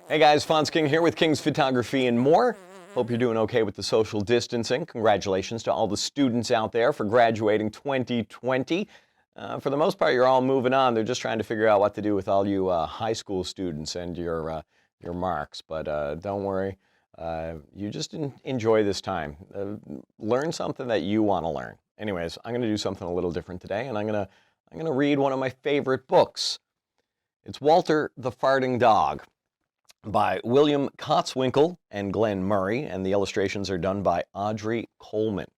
Hey guys, Phonse King here with King's Photography and more. Hope you're doing okay with the social distancing. Congratulations to all the students out there for graduating 2020. For the most part, you're all moving on. They're just trying to figure out what to do with all you high school students and your marks. But don't worry, you just enjoy this time. Learn something that you want to learn. Anyways, I'm going to do something a little different today, and I'm going to read one of my favorite books. It's Walter the Farting Dog by William Kotzwinkle and Glenn Murray, and the illustrations are done by Audrey Colman.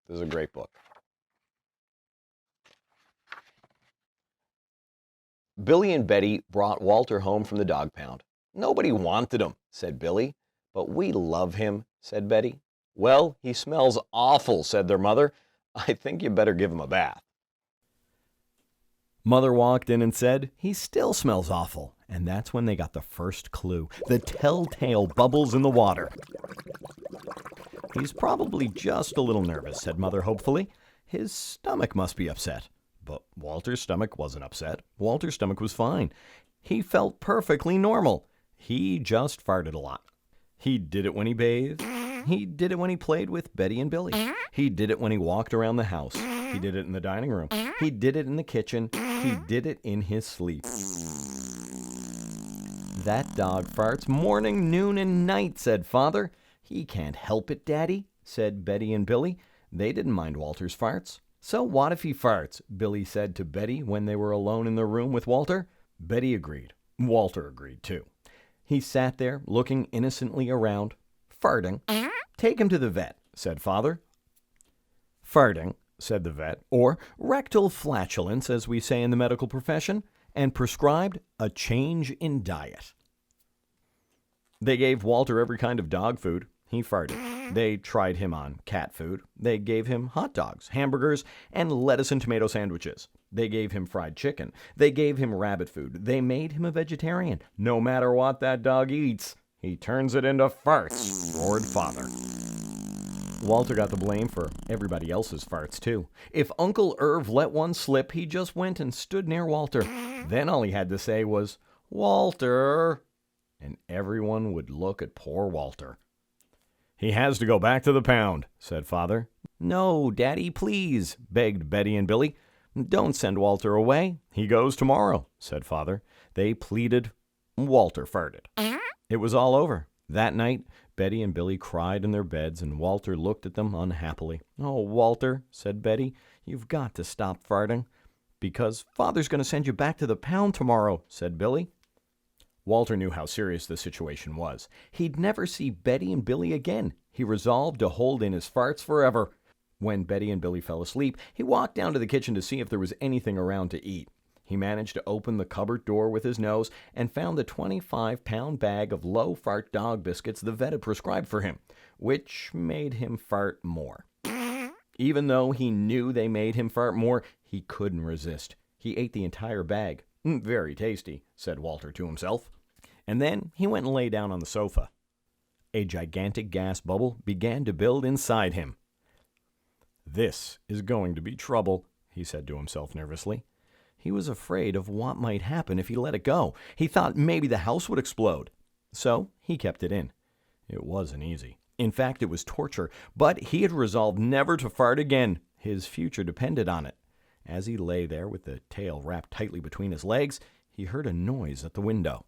This is a great book. Billy and Betty brought Walter home from the dog pound. Nobody wanted him, said Billy. But we love him, said Betty. Well, he smells awful, said their mother. I think you better give him a bath. Mother walked in and said, he still smells awful. And that's when they got the first clue, the telltale bubbles in the water. He's probably just a little nervous, said Mother hopefully. His stomach must be upset. But Walter's stomach wasn't upset. Walter's stomach was fine. He felt perfectly normal. He just farted a lot. He did it when he bathed. He did it when he played with Betty and Billy. He did it when he walked around the house. He did it in the dining room. He did it in the kitchen. He did it in his sleep. That dog farts morning, noon, and night, said Father. He can't help it, Daddy, said Betty and Billy. They didn't mind Walter's farts. So what if he farts? Billy said to Betty when they were alone in the room with Walter. Betty agreed. Walter agreed, too. He sat there, looking innocently around, farting. Take him to the vet, said Father. Farting, said the vet, or rectal flatulence, as we say in the medical profession, and prescribed a change in diet. They gave Walter every kind of dog food. He farted. They tried him on cat food. They gave him hot dogs, hamburgers, and lettuce and tomato sandwiches. They gave him fried chicken. They gave him rabbit food. They made him a vegetarian. No matter what that dog eats, he turns it into farts, roared Father. Walter got the blame for everybody else's farts, too. If Uncle Irv let one slip, he just went and stood near Walter. Then all he had to say was, Walter, and everyone would look at poor Walter. He has to go back to the pound, said Father. No, Daddy, please, begged Betty and Billy. Don't send Walter away. He goes tomorrow, said Father. They pleaded. Walter farted. It was all over. That night, Betty and Billy cried in their beds, and Walter looked at them unhappily. Oh, Walter, said Betty, you've got to stop farting. Because Father's going to send you back to the pound tomorrow, said Billy. Walter knew how serious the situation was. He'd never see Betty and Billy again. He resolved to hold in his farts forever. When Betty and Billy fell asleep, he walked down to the kitchen to see if there was anything around to eat. He managed to open the cupboard door with his nose and found the 25-pound bag of low-fart dog biscuits the vet had prescribed for him, which made him fart more. Even though he knew they made him fart more, he couldn't resist. He ate the entire bag. Very tasty, said Walter to himself. And then he went and lay down on the sofa. A gigantic gas bubble began to build inside him. This is going to be trouble, he said to himself nervously. He was afraid of what might happen if he let it go. He thought maybe the house would explode. So he kept it in. It wasn't easy. In fact, it was torture, but he had resolved never to fart again. His future depended on it. As he lay there with the tail wrapped tightly between his legs, he heard a noise at the window.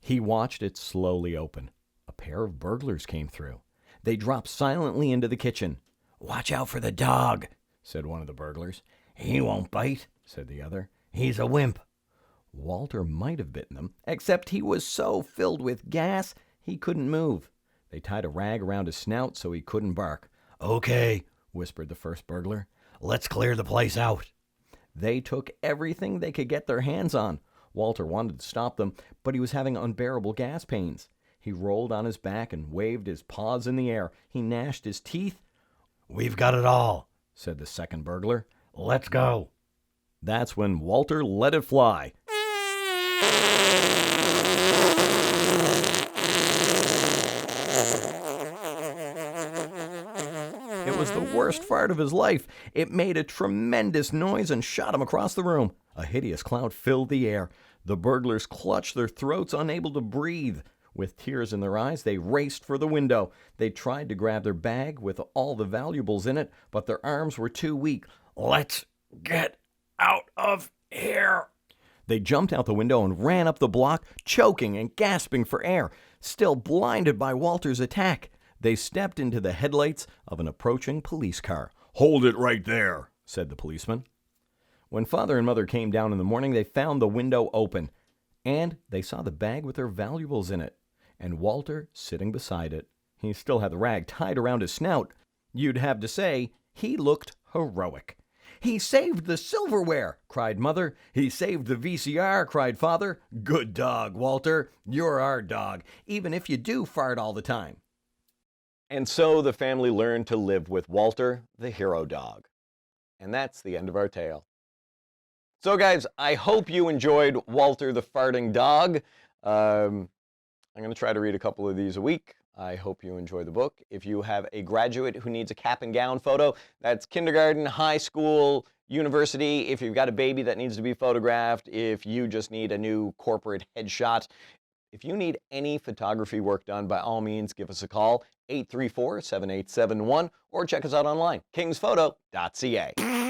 He watched it slowly open. A pair of burglars came through. They dropped silently into the kitchen. Watch out for the dog, said one of the burglars. He won't bite, said the other. He's a wimp. Walter might have bitten them, except he was so filled with gas he couldn't move. They tied a rag around his snout so he couldn't bark. Okay, whispered the first burglar. Let's clear the place out. They took everything they could get their hands on. Walter wanted to stop them, but he was having unbearable gas pains. He rolled on his back and waved his paws in the air. He gnashed his teeth. We've got it all, said the second burglar. Let's go. That's when Walter let it fly. It was the worst fart of his life. It made a tremendous noise and shot him across the room. A hideous cloud filled the air. The burglars clutched their throats, unable to breathe. With tears in their eyes, they raced for the window. They tried to grab their bag with all the valuables in it, but their arms were too weak. "Let's get out of here!" They jumped out the window and ran up the block, choking and gasping for air, still blinded by Walter's attack. They stepped into the headlights of an approaching police car. "Hold it right there," said the policeman. When Father and Mother came down in the morning, they found the window open, and they saw the bag with their valuables in it, and Walter sitting beside it. He still had the rag tied around his snout. You'd have to say he looked heroic. "He saved the silverware!" cried Mother. "He saved the VCR!" cried Father. "Good dog, Walter. You're our dog, even if you do fart all the time." And so the family learned to live with Walter, the hero dog. And that's the end of our tale. So guys, I hope you enjoyed Walter the farting dog. I'm going to try to read a couple of these a week. I hope you enjoy the book. If you have a graduate who needs a cap and gown photo, that's kindergarten, high school, university. If you've got a baby that needs to be photographed, if you just need a new corporate headshot, if you need any photography work done, by all means, give us a call, 834-7871, or check us out online, kingsphoto.ca.